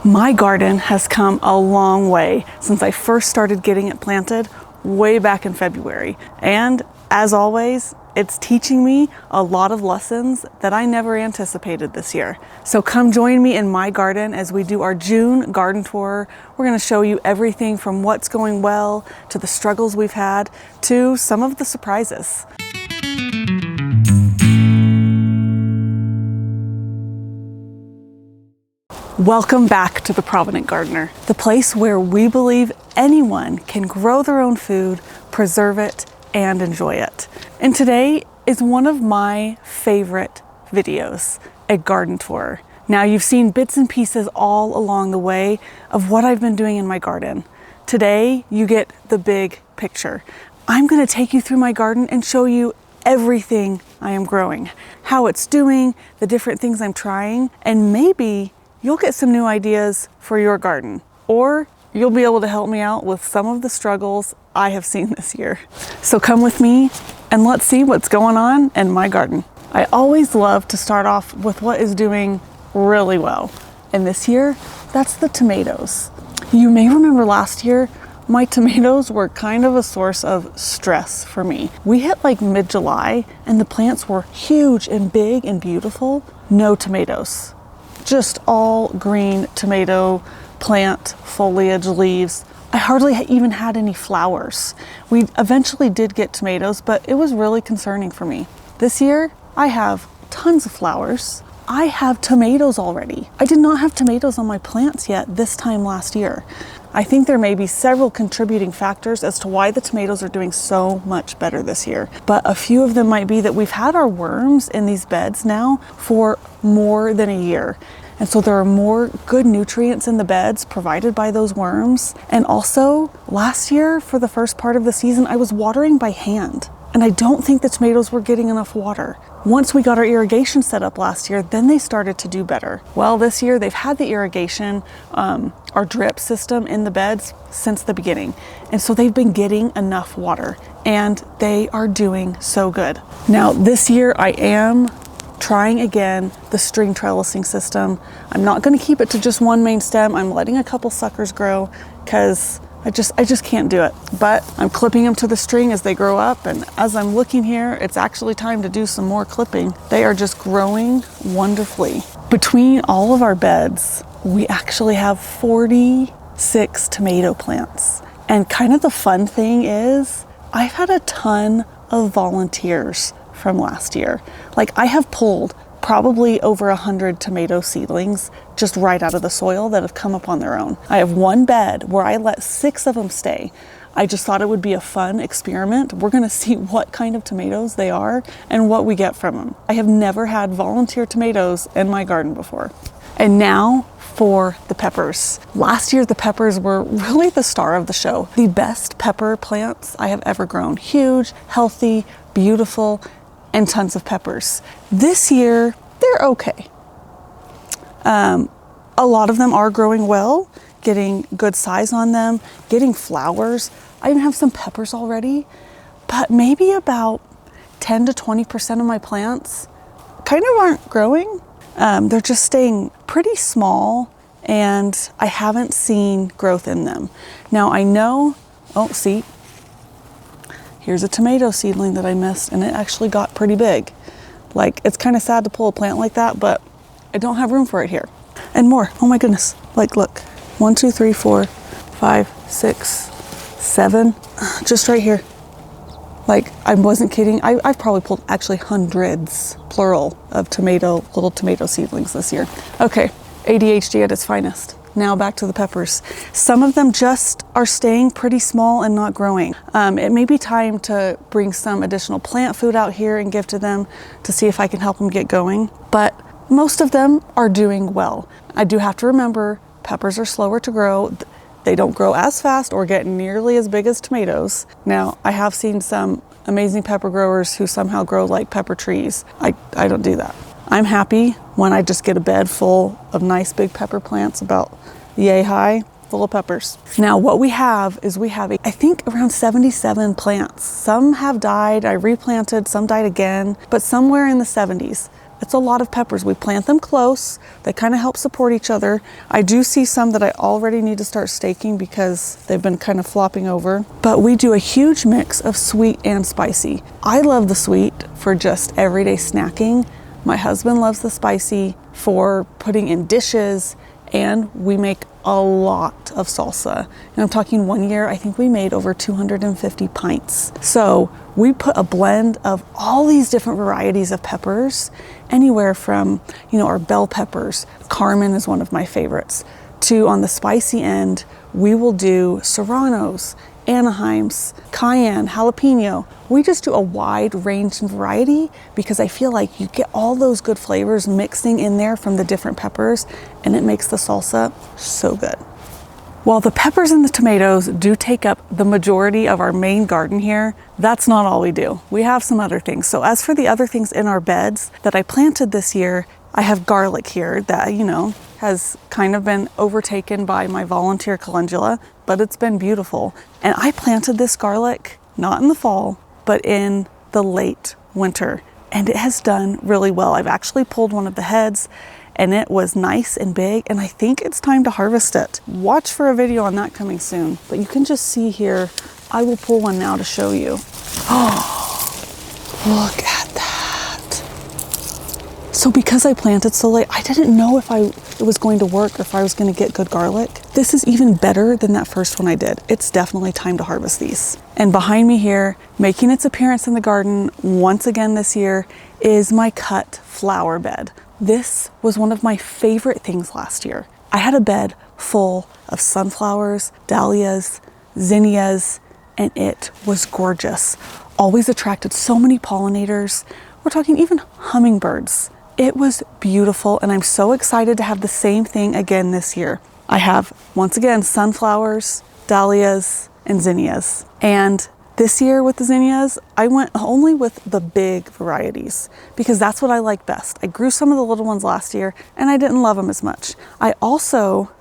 My garden has come a long way since I first started getting it planted way back in February. And as always, it's teaching me a lot of lessons that I never anticipated this year. So come join me in my garden as we do our June garden tour. We're going to show you everything from what's going well to the struggles we've had to some of the surprises. Welcome back to the Provident Gardener, the place where we believe anyone can grow their own food, preserve it, and enjoy it. And today is one of my favorite videos, a garden tour. Now you've seen bits and pieces all along the way of what I've been doing in my garden. Today you get the big picture. I'm going to take you through my garden and show you everything I am growing, how it's doing, the different things I'm trying, and maybe you'll get some new ideas for your garden, or you'll be able to help me out with some of the struggles I have seen this year. So come with me and let's see what's going on in my garden. I always love to start off with what is doing really well. And this year, that's the tomatoes. You may remember last year, my tomatoes were kind of a source of stress for me. We hit like mid-July and the plants were huge and big and beautiful. No tomatoes. Just all green tomato plant foliage leaves. I hardly even had any flowers. We eventually did get tomatoes, but it was really concerning for me. This year, I have tons of flowers. I have tomatoes already. I did not have tomatoes on my plants yet this time last year. I think there may be several contributing factors as to why the tomatoes are doing so much better this year. But a few of them might be that we've had our worms in these beds now for more than a year. And so there are more good nutrients in the beds provided by those worms. And also last year, for the first part of the season, I was watering by hand. And I don't think the tomatoes were getting enough water. Once we got our irrigation set up last year, then they started to do better. Well, this year they've had the irrigation, our drip system in the beds since the beginning. And so they've been getting enough water and they are doing so good. Now this year I am trying again the string trellising system. I'm not going to keep it to just one main stem. I'm letting a couple suckers grow because I just can't do it. But I'm clipping them to the string as they grow up, and as I'm looking here, it's actually time to do some more clipping. They are just growing wonderfully. Between all of our beds, we actually have 46 tomato plants. And kind of the fun thing is, I've had a ton of volunteers from last year. Like I have pulled probably over 100 tomato seedlings just right out of the soil that have come up on their own. I have one bed where I let 6 of them stay. I just thought it would be a fun experiment. We're gonna see what kind of tomatoes they are and what we get from them. I have never had volunteer tomatoes in my garden before. And now for the peppers. Last year, the peppers were really the star of the show. The best pepper plants I have ever grown. Huge, healthy, beautiful, and tons of peppers. This year, they're okay. A lot of them are growing well, getting good size on them, getting flowers. I even have some peppers already, but maybe about 10 to 20% of my plants kind of aren't growing. They're just staying pretty small and I haven't seen growth in them. Now I know, oh, see, here's a tomato seedling that I missed and it actually got pretty big. Like, it's kind of sad to pull a plant like that, but I don't have room for it here. And more, oh my goodness. Like, look, 1, 2, 3, 4, 5, 6, 7, just right here. Like, I wasn't kidding. I've probably pulled actually hundreds, plural, of little tomato seedlings this year. Okay, ADHD at its finest. Now back to the peppers. Some of them just are staying pretty small and not growing. It may be time to bring some additional plant food out here and give to them to see if I can help them get going. But most of them are doing well. I do have to remember peppers are slower to grow. They don't grow as fast or get nearly as big as tomatoes. Now, I have seen some amazing pepper growers who somehow grow like pepper trees. I don't do that. I'm happy when I just get a bed full of nice big pepper plants about yay high, full of peppers. Now what we have is I think around 77 plants. Some have died, I replanted, some died again, but somewhere in the 70s. It's a lot of peppers. We plant them close. They kind of help support each other. I do see some that I already need to start staking because they've been kind of flopping over. But we do a huge mix of sweet and spicy. I love the sweet for just everyday snacking. My husband loves the spicy for putting in dishes, and we make a lot of salsa. And I'm talking one year, I think we made over 250 pints. So we put a blend of all these different varieties of peppers, anywhere from, our bell peppers. Carmen is one of my favorites, to on the spicy end, we will do serranos, Anaheims, cayenne, jalapeno. We just do a wide range and variety because I feel like you get all those good flavors mixing in there from the different peppers, and it makes the salsa so good. While the peppers and the tomatoes do take up the majority of our main garden here, that's not all we do. We have some other things. So as for the other things in our beds that I planted this year, I have garlic here that, has kind of been overtaken by my volunteer calendula, but it's been beautiful. And I planted this garlic, not in the fall, but in the late winter. And it has done really well. I've actually pulled one of the heads and it was nice and big, and I think it's time to harvest it. Watch for a video on that coming soon. But you can just see here, I will pull one now to show you. Oh, look at that. So because I planted so late, I didn't know if it was going to work or if I was going to get good garlic. This is even better than that first one I did. It's definitely time to harvest these. And behind me here, making its appearance in the garden once again this year, is my cut flower bed. This was one of my favorite things last year. I had a bed full of sunflowers, dahlias, zinnias, and it was gorgeous. Always attracted so many pollinators. We're talking even hummingbirds. It was beautiful, and I'm so excited to have the same thing again this year. I have, once again, sunflowers, dahlias, and zinnias. And this year with the zinnias, I went only with the big varieties because that's what I like best. I grew some of the little ones last year, and I didn't love them as much. I also,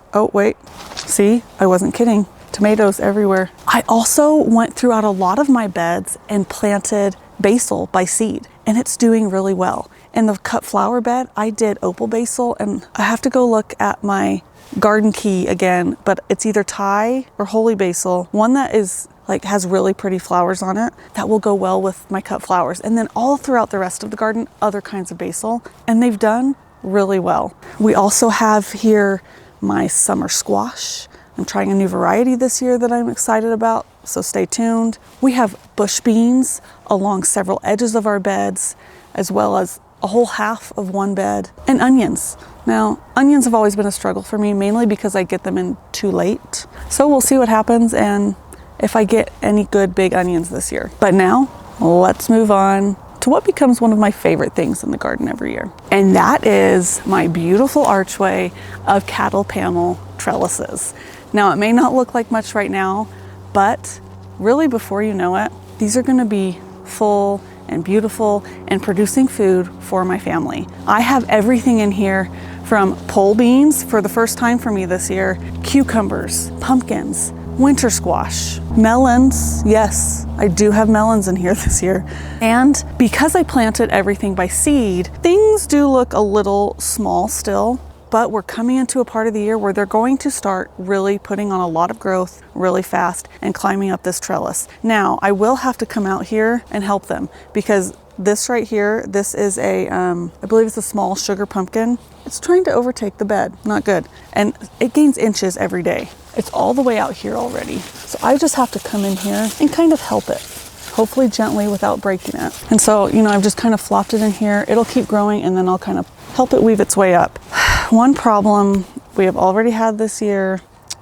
see, I wasn't kidding. Tomatoes everywhere. I also went throughout a lot of my beds and planted basil by seed, and it's doing really well. In the cut flower bed, I did opal basil, and I have to go look at my garden key again, but it's either Thai or holy basil, one that is has really pretty flowers on it that will go well with my cut flowers. And then all throughout the rest of the garden, other kinds of basil, and they've done really well. We also have here my summer squash. I'm trying a new variety this year that I'm excited about, so stay tuned. We have bush beans along several edges of our beds, as well as a whole half of one bed, and onions. Now, onions have always been a struggle for me, mainly because I get them in too late. So we'll see what happens and if I get any good big onions this year. But now, let's move on to what becomes one of my favorite things in the garden every year. And that is my beautiful archway of cattle panel trellises. Now, it may not look like much right now, but really before you know it, these are gonna be full and beautiful and producing food for my family. I have everything in here from pole beans for the first time for me this year, cucumbers, pumpkins, winter squash, melons. Yes, I do have melons in here this year. And because I planted everything by seed, things do look a little small still, but we're coming into a part of the year where they're going to start really putting on a lot of growth really fast and climbing up this trellis. Now, I will have to come out here and help them because this right here, this is a, I believe it's a small sugar pumpkin. It's trying to overtake the bed, not good. And it gains inches every day. It's all the way out here already. So I just have to come in here and kind of help it, hopefully gently without breaking it. And so, I've just kind of flopped it in here. It'll keep growing and then I'll kind of help it weave its way up. One problem we have already had this year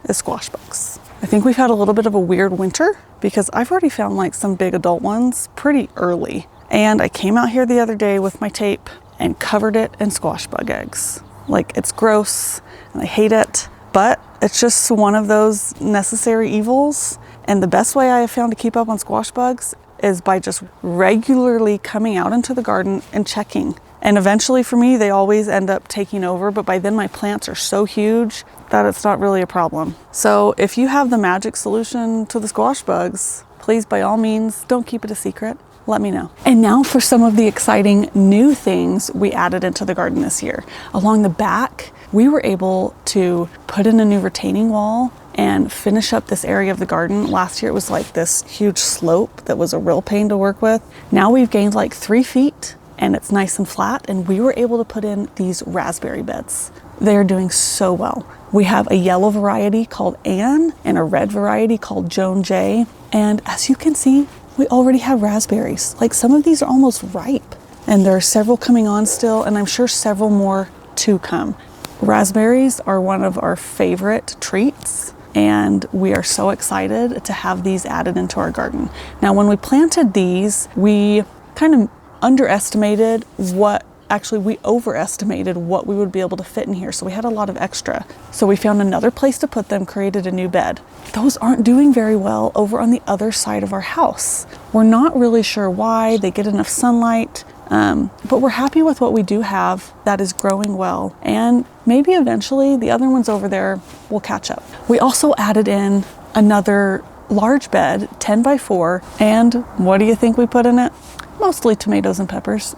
is squash bugs. I think we've had a little bit of a weird winter because I've already found some big adult ones pretty early. And I came out here the other day with my tape and covered it in squash bug eggs. It's gross and I hate it, but it's just one of those necessary evils. And the best way I have found to keep up on squash bugs is by just regularly coming out into the garden and checking. And eventually for me, they always end up taking over, but by then my plants are so huge that it's not really a problem. So if you have the magic solution to the squash bugs, please, by all means, don't keep it a secret. let me know. And now for some of the exciting new things we added into the garden this year. Along the back, we were able to put in a new retaining wall and finish up this area of the garden. Last year it was like this huge slope that was a real pain to work with. Now we've gained like 3 feet and it's nice and flat, and we were able to put in these raspberry beds. They're doing so well. We have a yellow variety called Anne and a red variety called Joan J. And as you can see, we already have raspberries. Like some of these are almost ripe, and there are several coming on still, and I'm sure several more to come. Raspberries are one of our favorite treats, and we are so excited to have these added into our garden. Now, when we planted these, we kind of underestimated we overestimated what we would be able to fit in here. So we had a lot of extra. So we found another place to put them, created a new bed. Those aren't doing very well over on the other side of our house. We're not really sure why. They get enough sunlight, but we're happy with what we do have that is growing well. And maybe eventually the other ones over there will catch up. We also added in another large bed, 10 by 4. And what do you think we put in it? Mostly tomatoes and peppers.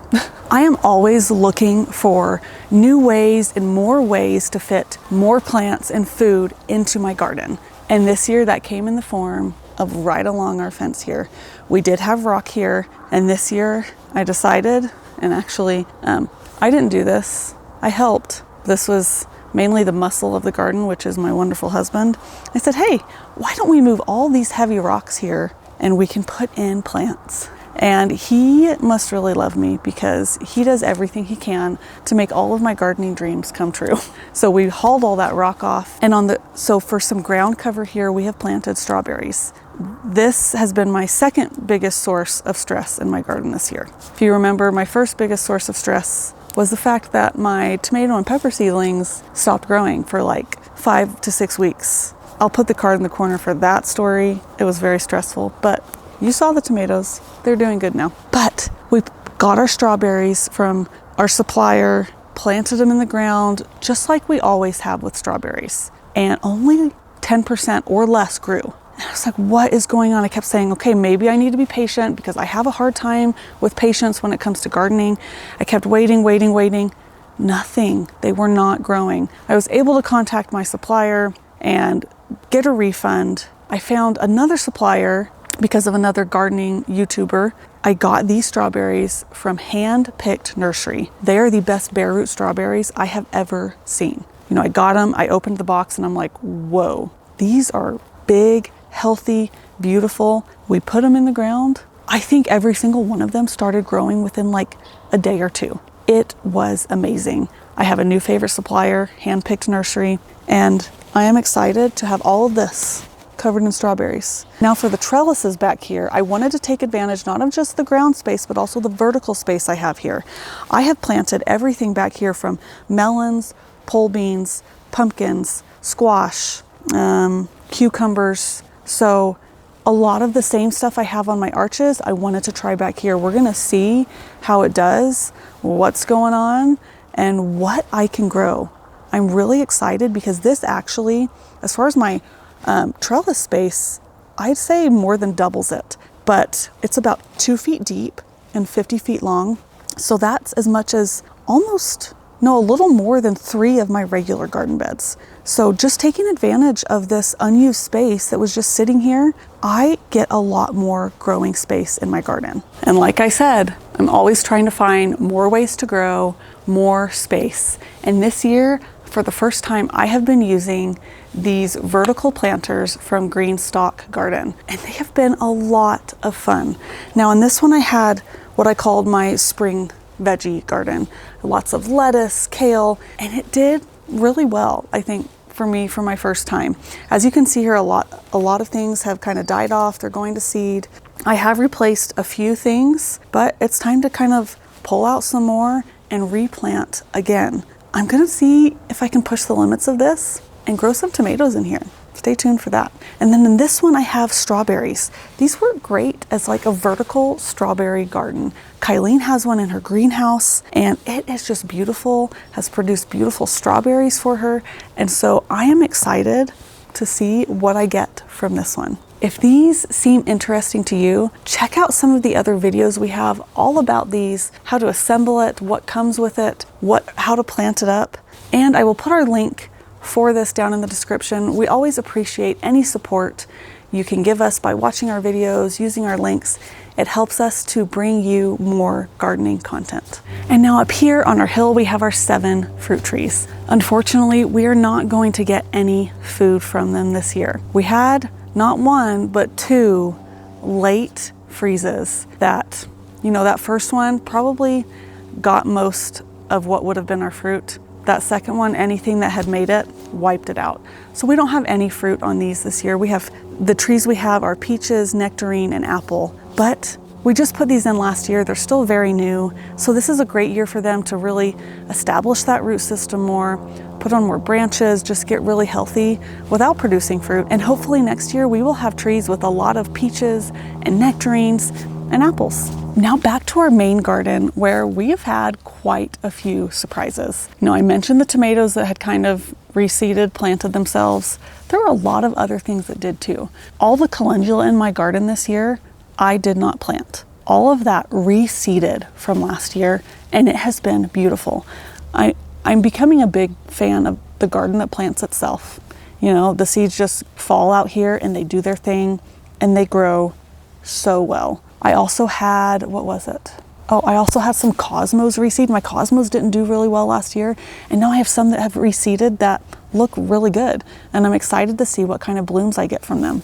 I am always looking for new ways and more ways to fit more plants and food into my garden. And this year that came in the form of right along our fence here. We did have rock here, and this year I decided, and actually I didn't do this, I helped. This was mainly the muscle of the garden, which is my wonderful husband. I said, hey, why don't we move all these heavy rocks here and we can put in plants? And he must really love me because he does everything he can to make all of my gardening dreams come true. So we hauled all that rock off, and so for some ground cover here, we have planted strawberries. This has been my second biggest source of stress in my garden this year. If you remember, my first biggest source of stress was the fact that my tomato and pepper seedlings stopped growing for like 5 to 6 weeks. I'll put the card in the corner for that story. It was very stressful, but you saw the tomatoes. They're doing good now. But we got our strawberries from our supplier, planted them in the ground, just like we always have with strawberries. And only 10% or less grew. And I was like, what is going on? I kept saying, okay, maybe I need to be patient because I have a hard time with patience when it comes to gardening. I kept waiting. Nothing. They were not growing. I was able to contact my supplier and get a refund. I found another supplier because of another gardening YouTuber. I got these strawberries from Hand Picked Nursery. They are the best bare root strawberries I have ever seen. You know, I got them, I opened the box, and I'm like, whoa, these are big, healthy, beautiful. We put them in the ground. I think every single one of them started growing within like a day or 2. It was amazing. I have a new favorite supplier, Hand Picked Nursery, and I am excited to have all of this covered in strawberries. Now for the trellises back here, I wanted to take advantage not of just the ground space, but also the vertical space I have here. I have planted everything back here from melons, pole beans, pumpkins, squash, cucumbers. So a lot of the same stuff I have on my arches, I wanted to try back here. We're gonna see how it does, what's going on, and what I can grow. I'm really excited because this actually, as far as my trellis space, I'd say more than doubles it, but it's about 2 feet deep and 50 feet long. So that's as much as a little more than 3 of my regular garden beds. So just taking advantage of this unused space that was just sitting here, I get a lot more growing space in my garden. And like I said, I'm always trying to find more ways to grow, more space. And this year, for the first time, I have been using these vertical planters from Greenstock Garden, and they have been a lot of fun. Now in this one, I had what I called my spring veggie garden, lots of lettuce, kale, and it did really well, I think, for me for my first time. As you can see here, a lot of things have kind of died off. They're going to seed. I have replaced a few things, but it's time to kind of pull out some more and replant again. I'm gonna see if I can push the limits of this and grow some tomatoes in here. Stay tuned for that. And then in this one, I have strawberries. These work great as like a vertical strawberry garden. Kylene has one in her greenhouse, and it is just beautiful, has produced beautiful strawberries for her. And so I am excited to see what I get from this one. If these seem interesting to you, check out some of the other videos we have all about these, how to assemble it, what comes with it, how to plant it up. And I will put our link for this down in the description. We always appreciate any support you can give us by watching our videos, using our links. It helps us to bring you more gardening content. And now up here on our hill, we have our 7 fruit trees. Unfortunately, we are not going to get any food from them this year. We had not 1, but 2 late freezes that, that first one probably got most of what would have been our fruit. That second one, anything that had made it, wiped it out. So we don't have any fruit on these this year. The trees we have are peaches, nectarine, and apple, but we just put these in last year. They're still very new. So this is a great year for them to really establish that root system more, put on more branches, just get really healthy without producing fruit. And hopefully next year we will have trees with a lot of peaches and nectarines and apples. Now back to our main garden, where we have had quite a few surprises. I mentioned the tomatoes that had kind of reseeded, planted themselves. There were a lot of other things that did too. All the calendula in my garden this year, I did not plant. All of that reseeded from last year, and it has been beautiful. I'm becoming a big fan of the garden that plants itself. The seeds just fall out here and they do their thing and they grow so well. I also had, I also had some cosmos reseed. My cosmos didn't do really well last year, and now I have some that have reseeded that look really good, and I'm excited to see what kind of blooms I get from them.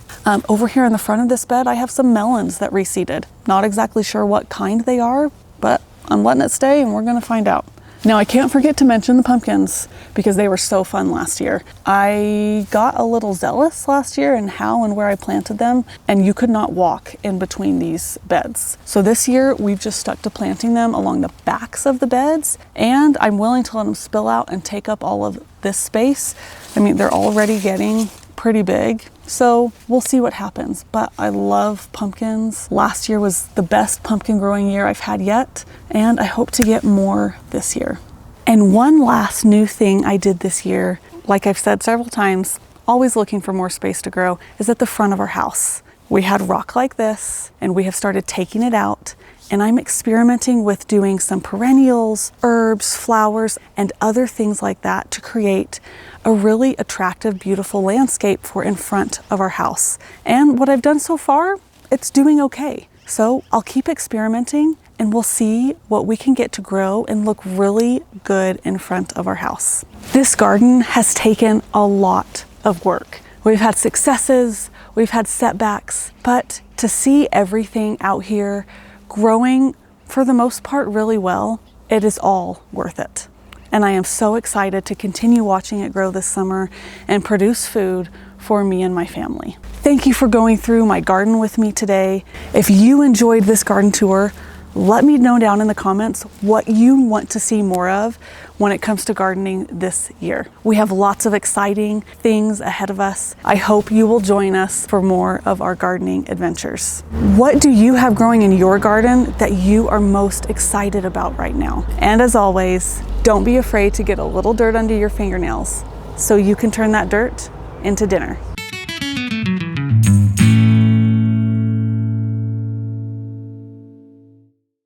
Over here in the front of this bed, I have some melons that reseeded. Not exactly sure what kind they are, but I'm letting it stay and we're gonna find out. Now I can't forget to mention the pumpkins because they were so fun last year. I got a little zealous last year in how and where I planted them, and you could not walk in between these beds. So this year we've just stuck to planting them along the backs of the beds, and I'm willing to let them spill out and take up all of this space. They're already getting pretty big, so we'll see what happens. But I love pumpkins. Last year was the best pumpkin growing year I've had yet, and I hope to get more this year. And one last new thing I did this year, like I've said several times, always looking for more space to grow, is at the front of our house. We had rock like this, and we have started taking it out, and I'm experimenting with doing some perennials, herbs, flowers, and other things like that to create a really attractive, beautiful landscape for in front of our house. And what I've done so far, it's doing okay. So I'll keep experimenting, and we'll see what we can get to grow and look really good in front of our house. This garden has taken a lot of work. We've had successes, we've had setbacks, but to see everything out here growing for the most part really well, it is all worth it. And I am so excited to continue watching it grow this summer and produce food for me and my family. Thank you for going through my garden with me today. If you enjoyed this garden tour, let me know down in the comments what you want to see more of when it comes to gardening this year. We have lots of exciting things ahead of us. I hope you will join us for more of our gardening adventures. What do you have growing in your garden that you are most excited about right now? And as always, don't be afraid to get a little dirt under your fingernails so you can turn that dirt into dinner.